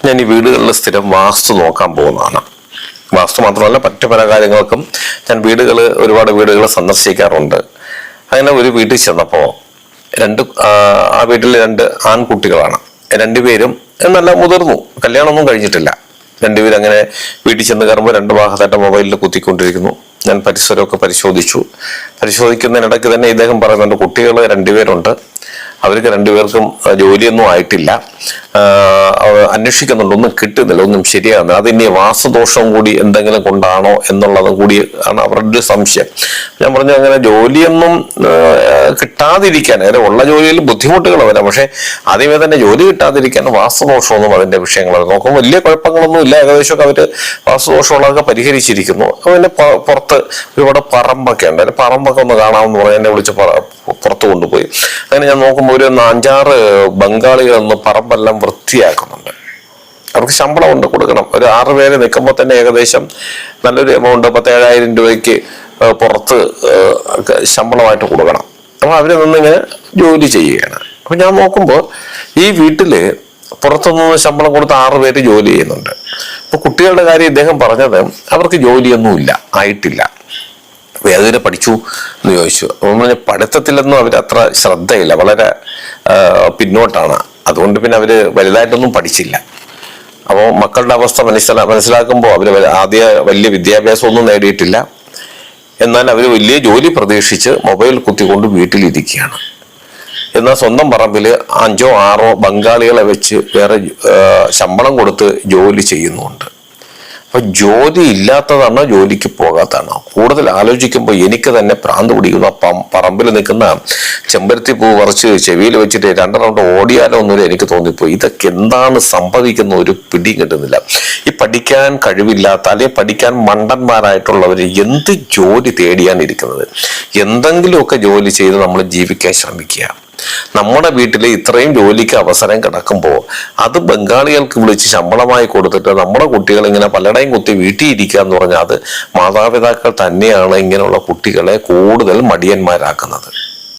ഞാൻ ഈ വീടുകളിൽ സ്ഥിരം വാസ്തു നോക്കാൻ പോകുന്നതാണ്. വാസ്തു മാത്രമല്ല മറ്റു പല കാര്യങ്ങൾക്കും ഞാൻ ഒരുപാട് വീടുകൾ സന്ദർശിക്കാറുണ്ട്. അങ്ങനെ ഒരു വീട്ടിൽ ചെന്നപ്പോൾ ആ വീട്ടിൽ 2 ആൺകുട്ടികളാണ്. രണ്ടുപേരും നല്ല മുതിർന്നു, കല്യാണമൊന്നും കഴിഞ്ഞിട്ടില്ല. രണ്ടുപേരും അങ്ങനെ വീട്ടിൽ ചെന്ന് കയറുമ്പോൾ 2 ഭാഗത്തായിട്ട് മൊബൈലിൽ കുത്തിക്കൊണ്ടിരിക്കുന്നു. ഞാൻ പരിസരമൊക്കെ പരിശോധിക്കുന്നതിനിടയ്ക്ക് തന്നെ ഇദ്ദേഹം പറയുന്നുണ്ട്, കുട്ടികൾ 2 പേരുണ്ട്, അവർക്ക് 2 പേർക്കും ജോലിയൊന്നും ആയിട്ടില്ല, അന്വേഷിക്കുന്നുണ്ട്, ഒന്നും കിട്ടുന്നില്ല, ഒന്നും ശരിയാകുന്നില്ല. അതിനി വാസ്തുദോഷവും കൂടി എന്തെങ്കിലും കൊണ്ടാണോ എന്നുള്ളതും കൂടി ആണ് അവരുടെ ഒരു സംശയം. ഞാൻ പറഞ്ഞു, അങ്ങനെ ജോലിയൊന്നും കിട്ടാതിരിക്കാൻ, അങ്ങനെ ഉള്ള ജോലിയിൽ ബുദ്ധിമുട്ടുകൾ വരാം, പക്ഷെ ആദ്യമേ തന്നെ ജോലി കിട്ടാതിരിക്കാൻ വാസ്തുദോഷമൊന്നും അതിന്റെ വിഷയങ്ങളാണ്. നോക്കുമ്പോൾ വലിയ കുഴപ്പങ്ങളൊന്നും ഇല്ല, ഏകദേശമൊക്കെ അവര് വാസ്തുദോഷമുള്ളതൊക്കെ പരിഹരിച്ചിരിക്കുന്നു. പിന്നെ പുറത്ത് ഒരുപാട് പറമ്പൊക്കെ ഉണ്ട്, അതിന്റെ പറമ്പൊക്കെ ഒന്ന് കാണാമെന്ന് പറഞ്ഞ് എന്നെ വിളിച്ച് പുറത്ത് കൊണ്ടുപോയി. അങ്ങനെ ഞാൻ നോക്കുമ്പോൾ ഒരു 5-6 ബംഗാളികൾ ഒന്ന് പറമ്പെല്ലാം വൃത്തിയാക്കുന്നുണ്ട്. അവർക്ക് ശമ്പളം കൊണ്ട് കൊടുക്കണം. ഒരു 6 പേര് നിൽക്കുമ്പോൾ തന്നെ ഏകദേശം നല്ലൊരു എമൗണ്ട് 17,000 രൂപയ്ക്ക് പുറത്ത് ശമ്പളമായിട്ട് കൊടുക്കണം. അപ്പൊ അവര് നിന്നിങ്ങനെ ജോലി ചെയ്യുകയാണ്. അപ്പൊ ഞാൻ നോക്കുമ്പോൾ ഈ വീട്ടില് പുറത്തുനിന്ന് ശമ്പളം കൊടുത്ത് 6 പേര് ജോലി ചെയ്യുന്നുണ്ട്. അപ്പൊ കുട്ടികളുടെ കാര്യം ഇദ്ദേഹം പറഞ്ഞത് അവർക്ക് ജോലിയൊന്നുമില്ല, ആയിട്ടില്ല. ഏതുവരെ പഠിച്ചു എന്ന് ചോദിച്ചു. അപ്പം പഠിത്തത്തിലൊന്നും അവർ അത്ര ശ്രദ്ധയില്ല, വളരെ പിന്നോട്ടാണ്. അതുകൊണ്ട് പിന്നെ അവര് വലുതായിട്ടൊന്നും പഠിച്ചില്ല. അപ്പോൾ മക്കളുടെ അവസ്ഥ മനസ്സിലാക്കുമ്പോൾ അവര് വലിയ വിദ്യാഭ്യാസം ഒന്നും നേടിയിട്ടില്ല. എന്നാൽ അവർ വലിയ ജോലി പ്രതീക്ഷിച്ച് മൊബൈൽ കുത്തിക്കൊണ്ട് വീട്ടിലിരിക്കുകയാണ്. എന്നാൽ സ്വന്തം പറമ്പിൽ 5-6 ബംഗാളികളെ വെച്ച് വേറെ ശമ്പളം കൊടുത്ത് ജോലി ചെയ്യുന്നുണ്ട്. അപ്പൊ ജോലി ഇല്ലാത്തതാണോ ജോലിക്ക് പോകാത്തതാണോ? കൂടുതൽ ആലോചിക്കുമ്പോൾ എനിക്ക് തന്നെ ഭ്രാന്ത് പിടിക്കുന്നു. പറമ്പിൽ നിൽക്കുന്ന ചെമ്പരത്തി പൂ പറിച്ച് ചെവിയിൽ വെച്ചിട്ട് 2 റൗണ്ട് ഓടിയാലോ ഒന്നുമില്ല എനിക്ക് തോന്നിപ്പോയി. ഇതൊക്കെ എന്താണ് സംഭവിക്കുന്ന ഒരു പിടിയും കിട്ടുന്നില്ല. ഈ പഠിക്കാൻ കഴിവില്ലാത്ത അല്ലെങ്കിൽ പഠിക്കാൻ മണ്ടന്മാരായിട്ടുള്ളവർ എന്ത് ജോലി തേടിയാണിരിക്കുന്നത്? എന്തെങ്കിലുമൊക്കെ ജോലി ചെയ്ത് നമ്മൾ ജീവിക്കാൻ ശ്രമിക്കുക. നമ്മുടെ വീട്ടിൽ ഇത്രയും ജോലിക്ക് അവസരം കിടക്കുമ്പോൾ അത് ബംഗാളികൾക്ക് വിളിച്ച് ശമ്പളമായി കൊടുത്തിട്ട് നമ്മുടെ കുട്ടികൾ ഇങ്ങനെ പലരുടെയും കുത്തി വീട്ടിൽ ഇരിക്കുക എന്ന് പറഞ്ഞാൽ അത് മാതാപിതാക്കൾ തന്നെയാണ് ഇങ്ങനെയുള്ള കുട്ടികളെ കൂടുതൽ മടിയന്മാരാക്കുന്നത്.